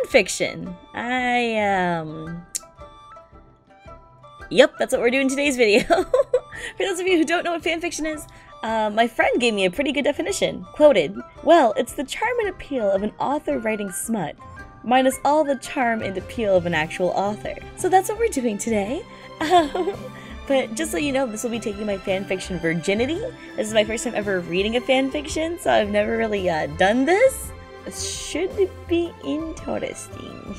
fanfiction. Yep, that's what we're doing in today's video. For those of you who don't know what fanfiction is, my friend gave me a pretty good definition. Quoted, "Well, it's the charm and appeal of an author writing smut, minus all the charm and appeal of an actual author." So that's what we're doing today. But just so you know, this will be taking my fanfiction virginity. This is my first time ever reading a fanfiction, so I've never really done this. This should be interesting.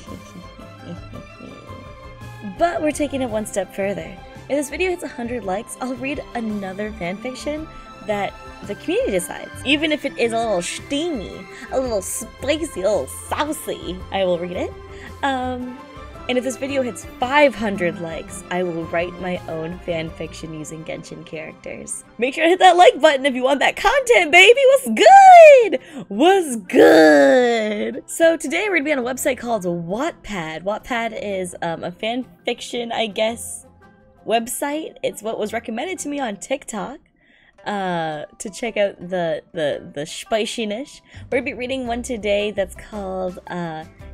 But we're taking it one step further. If this video hits 100 likes, I'll read another fanfiction that the community decides. Even if it is a little steamy, a little spicy, a little saucy, I will read it. And if this video hits 500 likes, I will write my own fanfiction using Genshin characters. Make sure to hit that like button if you want that content, baby! What's good? What's good? So today we're gonna be on a website called Wattpad. Wattpad is a fanfiction, I guess, website. It's what was recommended to me on TikTok to check out the spiciness. We're gonna be reading one today that's called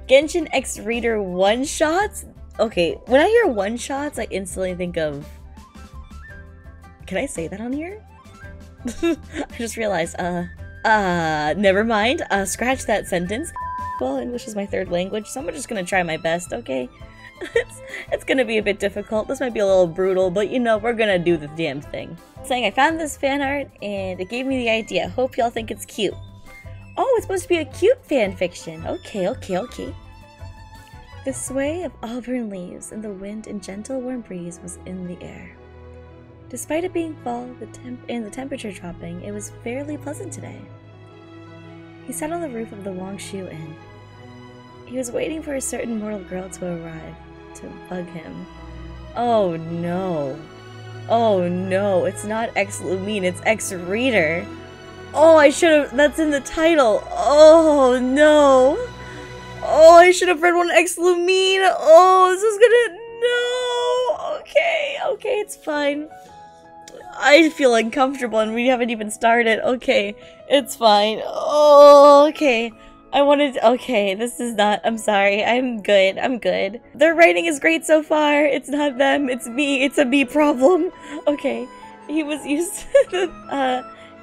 Genshin X Reader one-shots. Okay, when I hear one-shots, I instantly think of... Can I say that on here? I just realized, never mind. Scratch that sentence. Well, English is my third language, so I'm just gonna try my best, okay? It's gonna be a bit difficult. This might be a little brutal, but you know, we're gonna do the damn thing. Saying I found this fan art, and it gave me the idea. Hope y'all think it's cute. Oh, it's supposed to be a cute fanfiction. Okay. The sway of auburn leaves in the wind and gentle warm breeze was in the air. Despite it being fall and the temperature dropping, it was fairly pleasant today. He sat on the roof of the Wangshu Inn. He was waiting for a certain mortal girl to arrive, to bug him. Oh no. Oh no, it's not X-Lumine, it's X-Reader. Oh, I should have. That's in the title. Oh no. Oh, I should have read one X-Lumine. Oh, this is gonna. No. Okay, it's fine. I feel uncomfortable and we haven't even started. Okay, it's fine. Oh, okay. Okay, this is not. I'm sorry. I'm good. Their writing is great so far. It's not them. It's me. It's a me problem. Okay. He was used to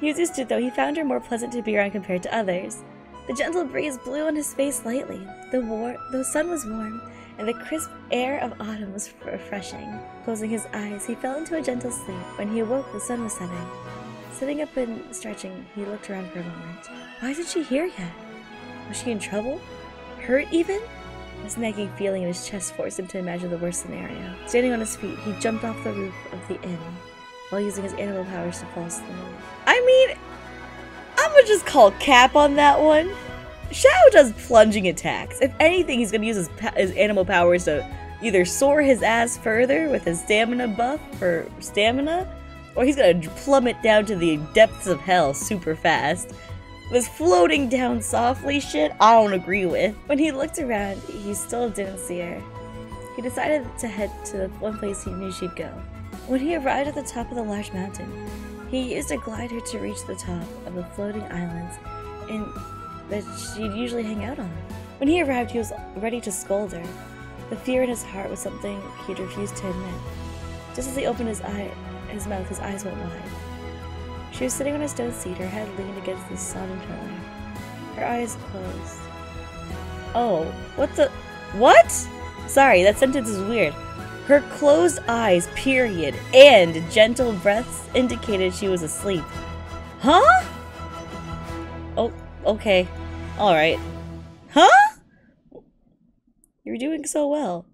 it, though. He found her more pleasant to be around compared to others. The gentle breeze blew on his face lightly. The sun was warm, and the crisp air of autumn was refreshing. Closing his eyes, he fell into a gentle sleep. When he awoke, the sun was setting. Sitting up and stretching, he looked around for a moment. Why isn't she here yet? Was she in trouble? Hurt, even? This nagging feeling in his chest forced him to imagine the worst scenario. Standing on his feet, he jumped off the roof of the inn, while using his animal powers to fall asleep. I mean, I'm gonna just call cap on that one. Xiao does plunging attacks. If anything, he's gonna use his animal powers to either soar his ass further with his stamina buff for stamina, or he's gonna plummet down to the depths of hell super fast. This floating down softly shit, I don't agree with. When he looked around, he still didn't see her. He decided to head to the one place he knew she'd go. When he arrived at the top of the large mountain, he used a glider to reach the top of the floating islands that she'd usually hang out on. When he arrived, he was ready to scold her. The fear in his heart was something he'd refused to admit. Just as he opened his mouth, his eyes went wide. She was sitting on a stone seat, her head leaned against the sobbing pillar. Her eyes closed. Oh, what? Sorry, that sentence is weird. Her closed eyes, period, and gentle breaths indicated she was asleep. Huh? Oh, okay. Alright. Huh? You're doing so well.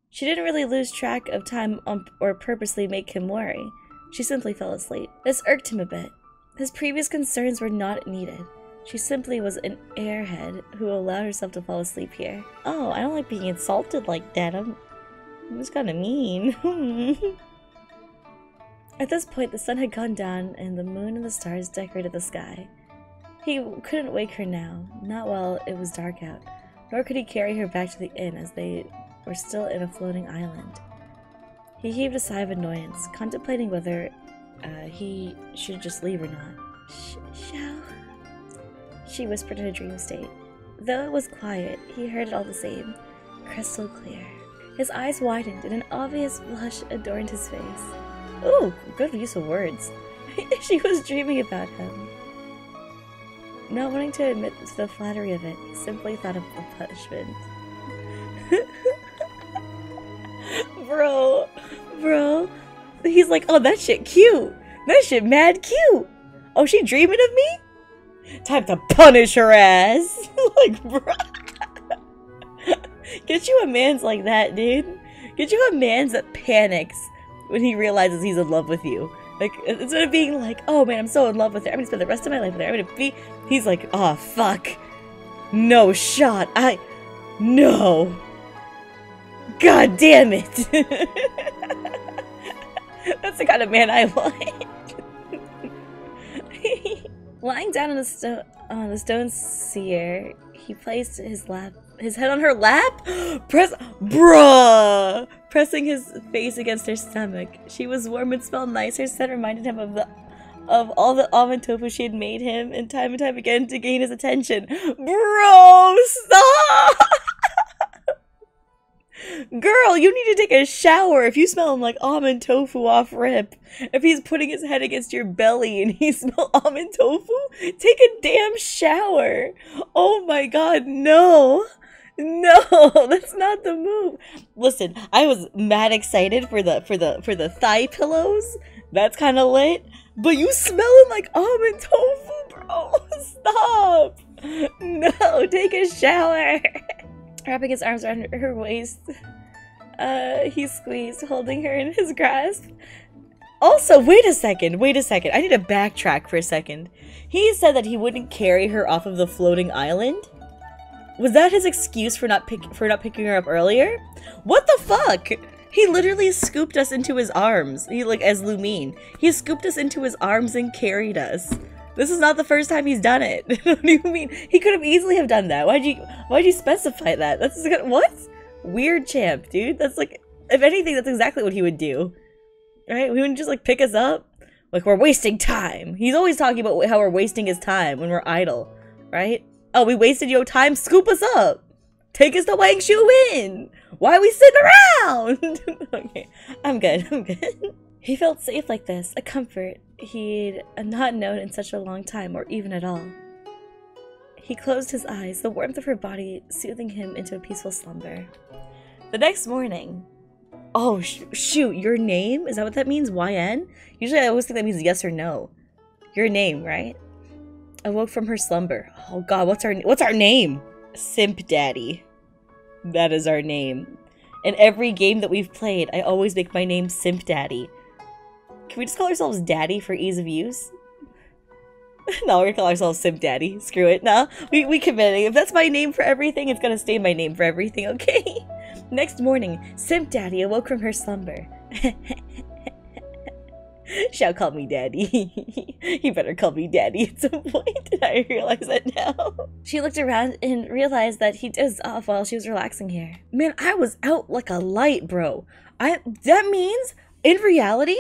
She didn't really lose track of time or purposely make him worry. She simply fell asleep. This irked him a bit. His previous concerns were not needed. She simply was an airhead who allowed herself to fall asleep here. Oh, I don't like being insulted like that. I'm just kinda mean. At this point, the sun had gone down and the moon and the stars decorated the sky. He couldn't wake her now, not while it was dark out, nor could he carry her back to the inn as they were still in a floating island. He heaved a sigh of annoyance, contemplating whether he should just leave or not. Xiao, she whispered in a dream state. Though it was quiet, he heard it all the same, crystal clear. His eyes widened and an obvious blush adorned his face. Ooh, good use of words. She was dreaming about him. Not wanting to admit to the flattery of it, he simply thought of the punishment. Bro. He's like, oh, that shit cute. That shit mad cute. Oh, she dreaming of me? Time to punish her ass. Like, bro. Get you a man's like that, dude. Get you a man's that panics when he realizes he's in love with you. Like, instead of being like, oh man, I'm so in love with her, I'm gonna spend the rest of my life with her, I'm gonna be... He's like, oh fuck. No shot. No. God damn it. That's the kind of man I like. Lying down on the stone seer, he placed his head on her lap? Bruh! Pressing his face against her stomach. She was warm and smelled nice. Her scent reminded him of all the almond tofu she had made him and time again to gain his attention. Bro, stop! Girl, you need to take a shower if you smell him like almond tofu off rip. If he's putting his head against your belly and he smells almond tofu, take a damn shower. Oh my god, no. No, that's not the move. Listen, I was mad excited for the thigh pillows. That's kind of lit. But you smelling like almond tofu, bro. Stop. No, take a shower. Wrapping his arms around her waist, he squeezed, holding her in his grasp. Also, wait a second. I need to backtrack for a second. He said that he wouldn't carry her off of the floating island. Was that his excuse for not picking her up earlier? What the fuck? He literally scooped us into his arms. As Lumine. He scooped us into his arms and carried us. This is not the first time he's done it. What do you mean? He could have easily have done that. Why'd you specify that? That's what? Weird champ, dude. That's like, if anything, that's exactly what he would do. Right? He wouldn't just like pick us up. Like, we're wasting time. He's always talking about how we're wasting his time when we're idle. Right? Oh, we wasted your time? Scoop us up. Take us to Wang Shu in. Why are we sitting around? Okay, I'm good. He felt safe like this, a comfort he'd not known in such a long time, or even at all. He closed his eyes, the warmth of her body soothing him into a peaceful slumber. The next morning... Oh, shoot, your name? Is that what that means? YN? Usually I always think that means yes or no. Your name, right? Awoke from her slumber. Oh god, what's our name? Simp Daddy. That is our name. In every game that we've played, I always make my name Simp Daddy. Can we just call ourselves Daddy for ease of use? No, we're gonna call ourselves Simp Daddy. Screw it. No, we committing. If that's my name for everything, it's gonna stay my name for everything, okay? Next morning, Simp Daddy awoke from her slumber. Xiao called me Daddy. He better call me Daddy at some point. I realize that now. She looked around and realized that he dozed off while she was relaxing here. Man, I was out like a light, bro. That means, in reality,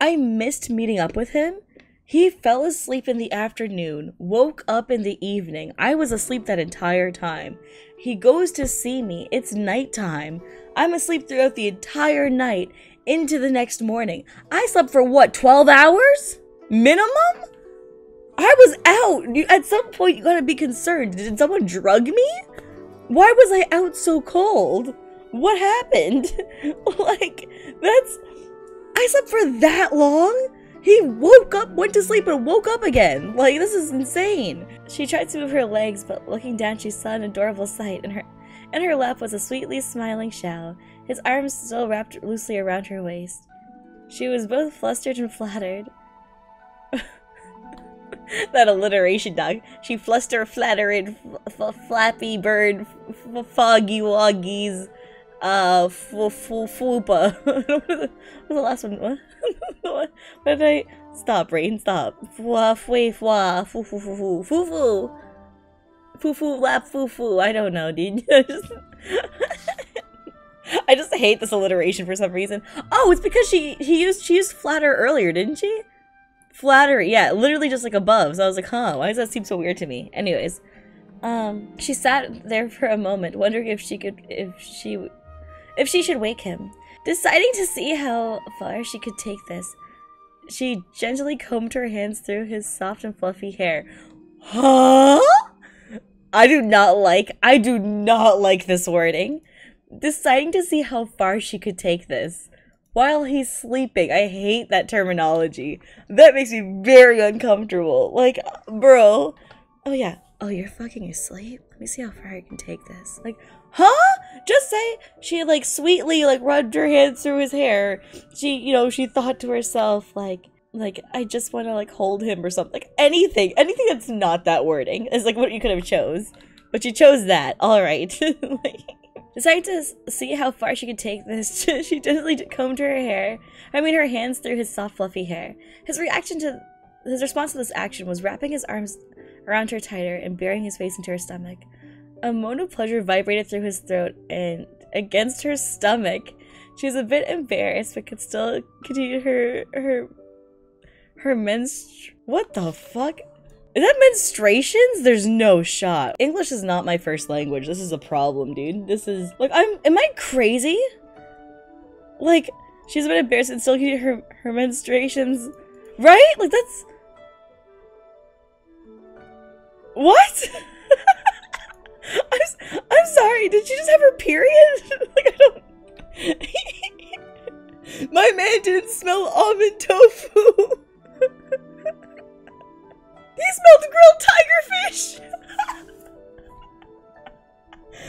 I missed meeting up with him. He fell asleep in the afternoon, woke up in the evening. I was asleep that entire time. He goes to see me. It's nighttime. I'm asleep throughout the entire night into the next morning. I slept for what, 12 hours? Minimum? I was out. At some point, you gotta be concerned. Did someone drug me? Why was I out so cold? What happened? Like, I slept for that long? He woke up, went to sleep, and woke up again. Like, this is insane. She tried to move her legs, but looking down, she saw an adorable sight. In her lap was a sweetly smiling Xiao, his arms still wrapped loosely around her waist. She was both flustered and flattered. That alliteration, dog. She flattered, flappy bird, foggy woggies, foopa. What's the last one? What did I... Stop, brain, stop. Foo-foo, lap foo-foo. I don't know, dude. I just hate this alliteration for some reason. Oh, it's because she used flatter earlier, didn't she? Flattery, yeah, literally just like above. So I was like, huh, why does that seem so weird to me? Anyways, She sat there for a moment, wondering if she should wake him. Deciding to see how far she could take this, she gently combed her hands through his soft and fluffy hair. Huh? I do not like this wording. Deciding to see how far she could take this. While he's sleeping. I hate that terminology. That makes me very uncomfortable. Like, bro. Oh yeah. Oh, you're fucking asleep? Let me see how far I can take this. Like, huh? Just say she, like, sweetly, like, rubbed her hands through his hair. She, you know, she thought to herself, like, I just want to, like, hold him or something. Like, anything that's not that wording is, like, what you could have chose. But you chose that. Alright. Like, deciding to see how far she could take this, she gently combed her hands through his soft, fluffy hair. His response to this action was wrapping his arms around her tighter and burying his face into her stomach. A moan of pleasure vibrated through his throat and against her stomach. She was a bit embarrassed, but could still continue her what the fuck? Is that menstruations? There's no shot. English is not my first language. This is a problem, dude. This is like am I crazy? Like, she's a bit embarrassed and still continue her menstruations. Right? Like that's what? I'm sorry, did she just have her period? Like, I don't... My man didn't smell almond tofu! He smelled grilled tiger fish!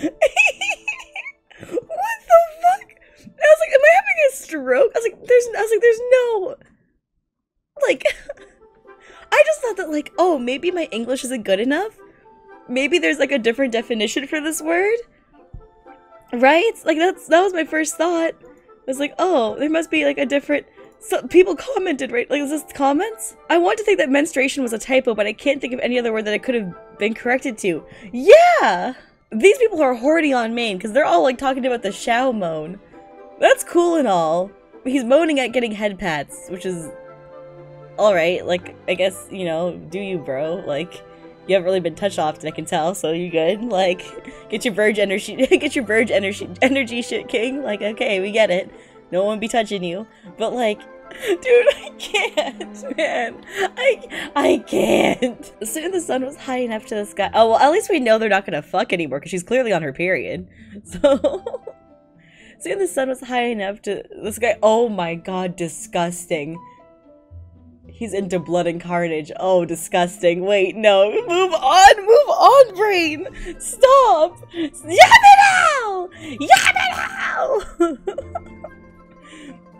What the fuck? I was like, am I having a stroke? I was like, there's no... Like... I just thought that, like, oh, maybe my English isn't good enough? Maybe there's, like, a different definition for this word? Right? Like, that was my first thought. I was like, oh, there must be, like, a different... So, people commented, right? Like, is this comments? I want to think that menstruation was a typo, but I can't think of any other word that it could have been corrected to. Yeah! These people are horny on Maine, because they're all, like, talking about the Xiao moan. That's cool and all. He's moaning at getting head pats, which is... alright, like, I guess, you know, do you, bro? Like, you haven't really been touched often, I can tell, so you good? Like, get your verge energy, energy shit, king. Like, okay, we get it. No one be touching you. But, like, dude, I can't, man. I can't. Soon the sun was high enough to the sky. Oh, well, at least we know they're not gonna fuck anymore, because she's clearly on her period. So... Soon the sun was high enough to the sky. Oh my god, disgusting. He's into blood and carnage. Oh, disgusting. Wait, no. Move on, brain! Stop! Yabba-now! Yabba-now!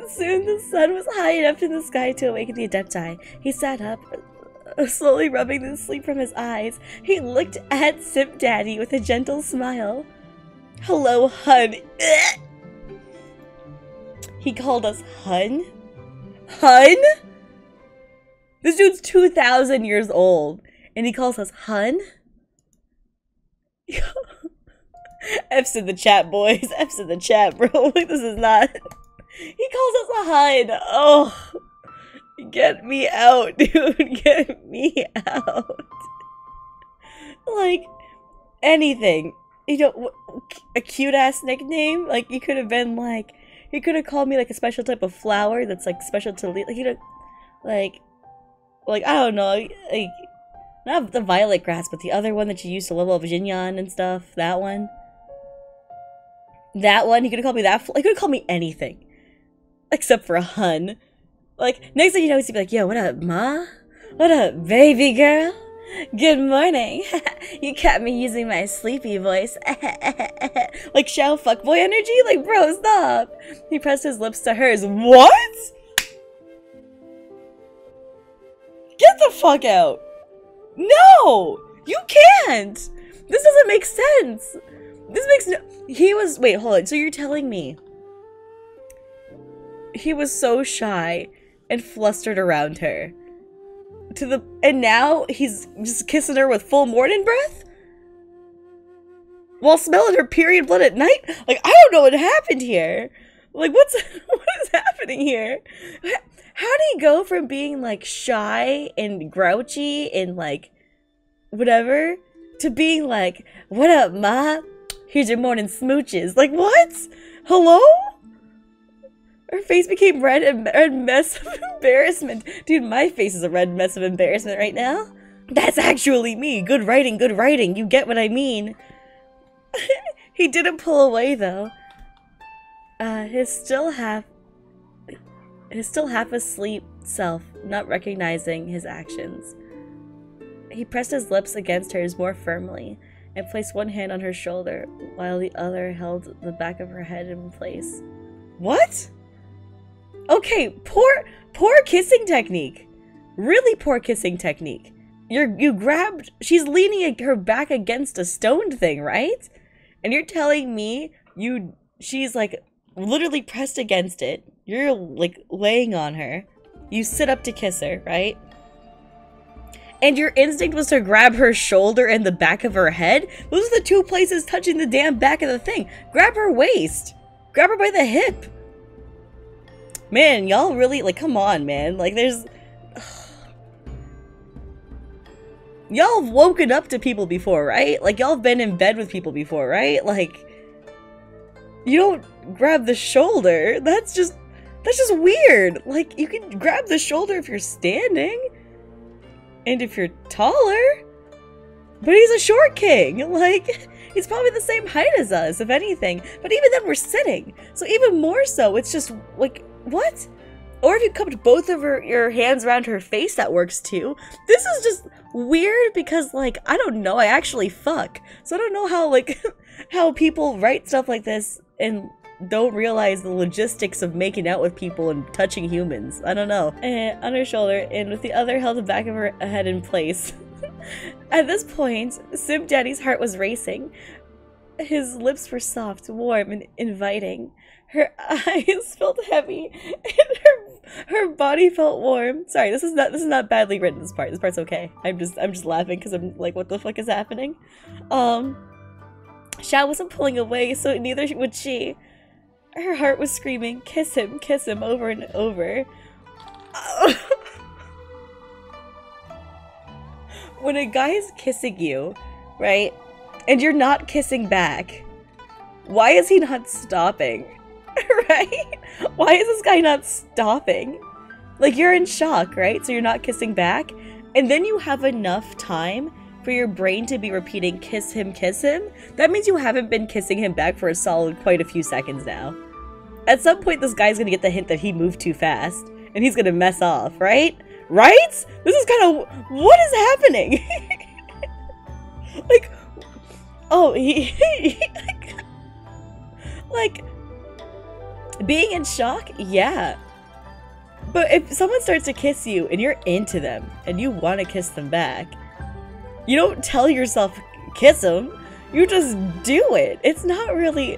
Soon the sun was high enough in the sky to awaken the Adepti. He sat up, slowly rubbing the sleep from his eyes. He looked at Sip Daddy with a gentle smile. Hello, hun. He called us hun? Hun? This dude's 2,000 years old, and he calls us hun? F's in the chat, boys. F's in the chat, bro. Like, this is not... He calls us a hun. Oh. Get me out, dude. Get me out. Like, anything. You know, a cute-ass nickname? Like, you could have been, like... He could have called me, like, a special type of flower that's, like, special to... Like, you know... Like, I don't know, like, not the violet grass, but the other one that you used to level up Xinyan and stuff. That one. That one. He could have called me that. He could have called me anything. Except for a hun. Like, next thing you know, he's gonna be like, yo, what up, ma? What up, baby girl? Good morning. You caught me using my sleepy voice. Like, Xiao fuckboy energy? Like, bro, stop. He pressed his lips to hers. What? Get the fuck out! No! You can't! This doesn't make sense! This makes no- He was- wait, hold on. So you're telling me he was so shy and flustered around her and now he's just kissing her with full morning breath? While smelling her period blood at night? Like, I don't know what happened here. Like, what is happening here? How do you go from being, like, shy and grouchy and, like, whatever, to being like, what up, ma? Here's your morning smooches. Like, what? Hello? Her face became red and a mess of embarrassment. Dude, my face is a red mess of embarrassment right now. That's actually me. Good writing, good writing. You get what I mean. He didn't pull away, though. His still half asleep self, not recognizing his actions. He pressed his lips against hers more firmly and placed one hand on her shoulder while the other held the back of her head in place. What? Okay, poor kissing technique. Really poor kissing technique. She's leaning her back against a stone thing, right? And you're telling me she's like literally pressed against it. You're like laying on her. You sit up to kiss her, right? And your instinct was to grab her shoulder and the back of her head? Those are the two places touching the damn back of the thing. Grab her waist. Grab her by the hip. Man, y'all really, like, come on, man. Like, there's... Y'all have woken up to people before, right? Like, y'all have been in bed with people before, right? Like, you don't grab the shoulder. That's just weird. Like, you can grab the shoulder if you're standing. And if you're taller. But he's a short king. Like, he's probably the same height as us, if anything. But even then, we're sitting. So even more so, it's just, like, what? Or if you cupped both of your hands around her face, that works too. This is just weird because, like, I don't know. I actually fuck. So I don't know how, like, how people write stuff like this and don't realize the logistics of making out with people and touching humans. I don't know. And on her shoulder, and with the other held the back of her head in place. At this point, Simp Daddy's heart was racing. His lips were soft, warm, and inviting. Her eyes felt heavy, and her body felt warm. Sorry, this is not badly written. This part's okay. I'm just laughing because I'm like, what the fuck is happening? Xiao wasn't pulling away, so neither would she. Her heart was screaming, kiss him, over and over. When a guy is kissing you, right, and you're not kissing back, why is he not stopping? Right? Why is this guy not stopping? Like, you're in shock, right? So you're not kissing back, and then you have enough time for your brain to be repeating kiss him. That means you haven't been kissing him back for a solid quite a few seconds now. At some point, this guy's gonna get the hint that he moved too fast, and he's gonna mess off, right? Right? This is kind of... What is happening? Like... Oh, like... Being in shock? Yeah. But if someone starts to kiss you, and you're into them, and you want to kiss them back, you don't tell yourself, kiss them. You just do it. It's not really...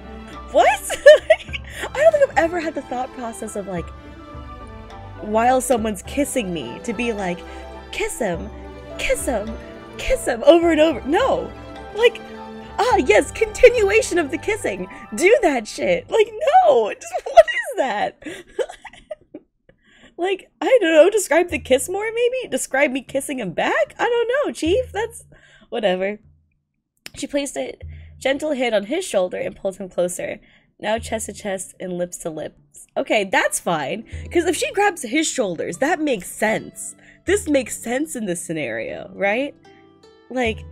What? I don't think I've ever had the thought process of, like, while someone's kissing me, to be like, kiss him, over and over. No. Like, yes, continuation of the kissing. Do that shit. Like, no. What is that? Like, I don't know, describe the kiss more, maybe? Describe me kissing him back? I don't know, Chief. That's... whatever. She placed a gentle hand on his shoulder and pulled him closer. Now chest to chest and lips to lips. Okay, that's fine. Because if she grabs his shoulders, that makes sense. This makes sense in this scenario, right? Like...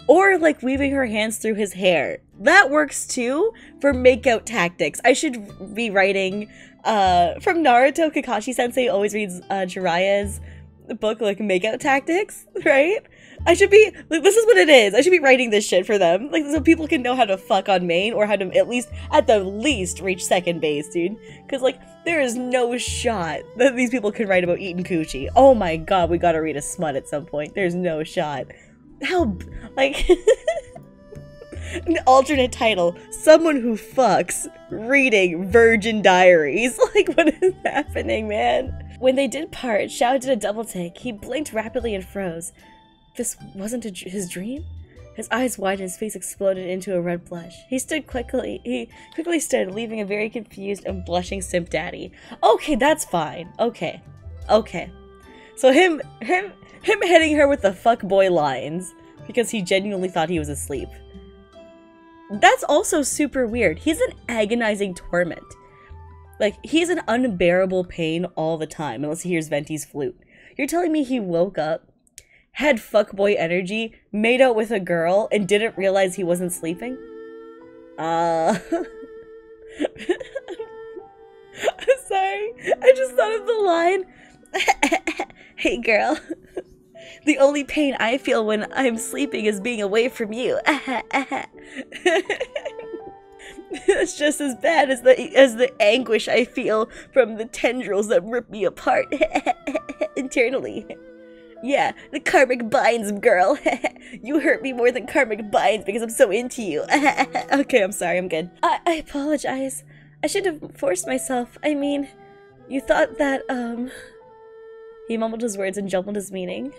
Or, like, weaving her hands through his hair. That works, too, for make-out tactics. I should be writing, from Naruto, Kakashi-sensei always reads, Jiraiya's book, like, make-out tactics, right? I should be, like, this is what it is. I should be writing this shit for them. Like, so people can know how to fuck on main, or how to at the least, reach second base, dude. Because, like, there is no shot that these people can write about eating coochie. Oh my god, we gotta read a smut at some point. There's no shot. How, like, an alternate title, someone who fucks reading Virgin Diaries. Like, what is happening, man? When they did part, Xiao did a double take. He blinked rapidly and froze. This wasn't his dream? His eyes widened, his face exploded into a red blush. He quickly stood, leaving a very confused and blushing Simp Daddy. Okay, that's fine. Okay. So him hitting her with the fuckboy lines because he genuinely thought he was asleep. That's also super weird. He's an agonizing torment. Like, he's an unbearable pain all the time, unless he hears Venti's flute. You're telling me he woke up, had fuckboy energy, made out with a girl, and didn't realize he wasn't sleeping? I'm sorry. I just thought of the line. Hey girl. The only pain I feel when I'm sleeping is being away from you. It's just as bad as the anguish I feel from the tendrils that rip me apart internally. Yeah, the karmic binds, girl. You hurt me more than karmic binds because I'm so into you. Okay, I'm sorry, I'm good. I apologize. I shouldn't have forced myself. I mean, you thought that, He mumbled his words and jumbled his meaning.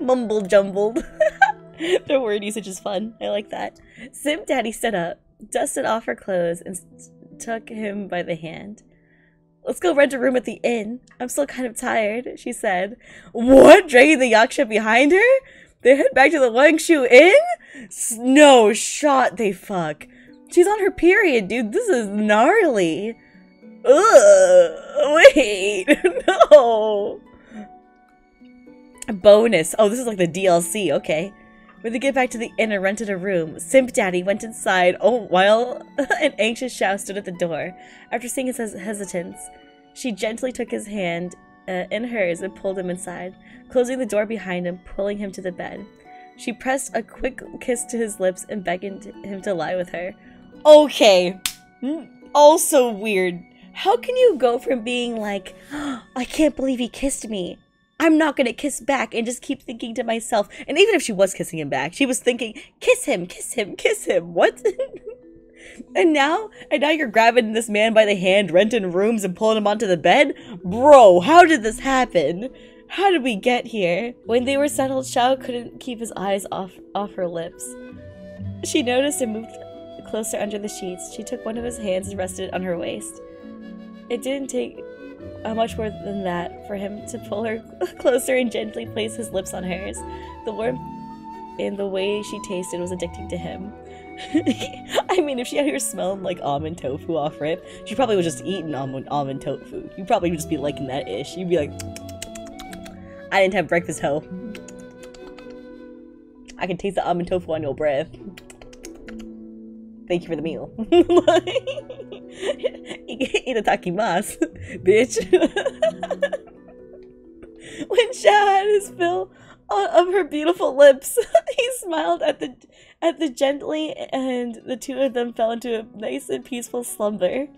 Mumbled jumbled. Their word usage is fun. I like that. Simp Daddy stood up, dusted off her clothes, and took him by the hand. Let's go rent a room at the inn. I'm still kind of tired, she said. What? Dragging the yaksha behind her? They head back to the Wangshu Inn? No shot they fuck. She's on her period, dude. This is gnarly. Ugh. Wait. No. Bonus. Oh, this is like the DLC. Okay. When they get back to the inn and rented a room, Simp Daddy went inside while an anxious Xiao stood at the door. After seeing his hesitance, she gently took his hand in hers and pulled him inside, closing the door behind him, pulling him to the bed. She pressed a quick kiss to his lips and beckoned him to lie with her. Okay. Also weird. How can you go from being like, oh, I can't believe he kissed me, I'm not gonna kiss back, and just keep thinking to myself, and even if she was kissing him back, she was thinking, kiss him, kiss him, kiss him, what? And now you're grabbing this man by the hand, renting rooms, and pulling him onto the bed? Bro, how did this happen? How did we get here? When they were settled, Xiao couldn't keep his eyes off her lips. She noticed and moved closer under the sheets. She took one of his hands and rested it on her waist. It didn't take much more than that for him to pull her closer and gently place his lips on hers. The warmth and the way she tasted was addicting to him. I mean, if she had her smelling like almond tofu off rip, she probably was just eating almond tofu. You'd probably just be liking that ish. You'd be like, I didn't have breakfast, ho. I can taste the almond tofu on your breath. Thank you for the meal. Itadakimasu, bitch. When Xiao had his fill of her beautiful lips, he smiled at the gently, and the two of them fell into a nice and peaceful slumber.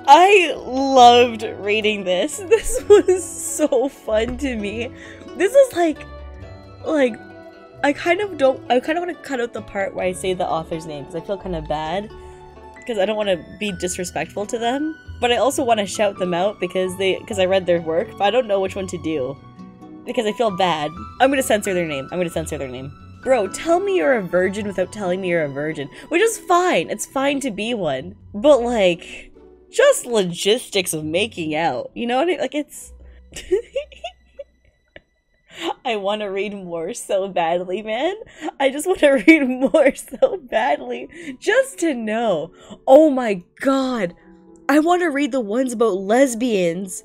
I loved reading this. This was so fun to me. This is like I kind of want to cut out the part where I say the author's name because I feel kind of bad because I don't want to be disrespectful to them, but I also want to shout them out because I read their work, but I don't know which one to do because I feel bad. I'm going to censor their name. Bro, tell me you're a virgin without telling me you're a virgin, which is fine. It's fine to be one, but like, just logistics of making out, you know what I mean? Like, it's... I want to read more so badly, man. I just want to read more so badly, just to know. Oh my god. I want to read the ones about lesbians.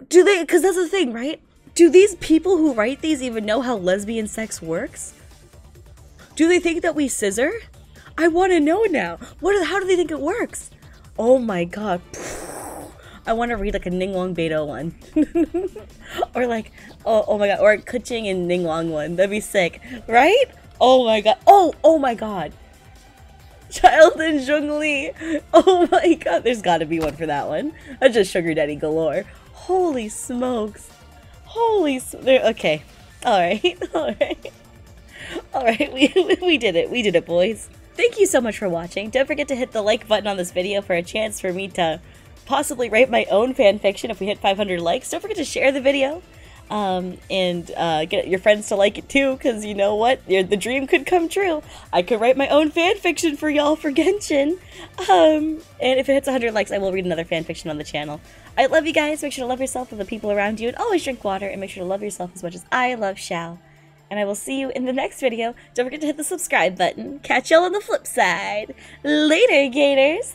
Do they, because that's the thing, right? Do these people who write these even know how lesbian sex works? Do they think that we scissor? I want to know now. How do they think it works? Oh my god. I want to read like a Ningguang Beidou one. Or like, oh my god, or a Kuching and Ningguang one. That'd be sick, right? Oh my god. Oh my god. Child and Zhongli. Oh my god, there's gotta be one for that one. That's just sugar daddy galore. Holy smokes. Okay. Alright, we did it, boys. Thank you so much for watching. Don't forget to hit the like button on this video for a chance for me to possibly write my own fanfiction if we hit 500 likes. Don't forget to share the video. and get your friends to like it too, because you know what? The dream could come true. I could write my own fanfiction for y'all for Genshin. And if it hits 100 likes, I will read another fanfiction on the channel. I love you guys. Make sure to love yourself and the people around you, and always drink water, and make sure to love yourself as much as I love Xiao. And I will see you in the next video. Don't forget to hit the subscribe button. Catch y'all on the flip side. Later, Gators!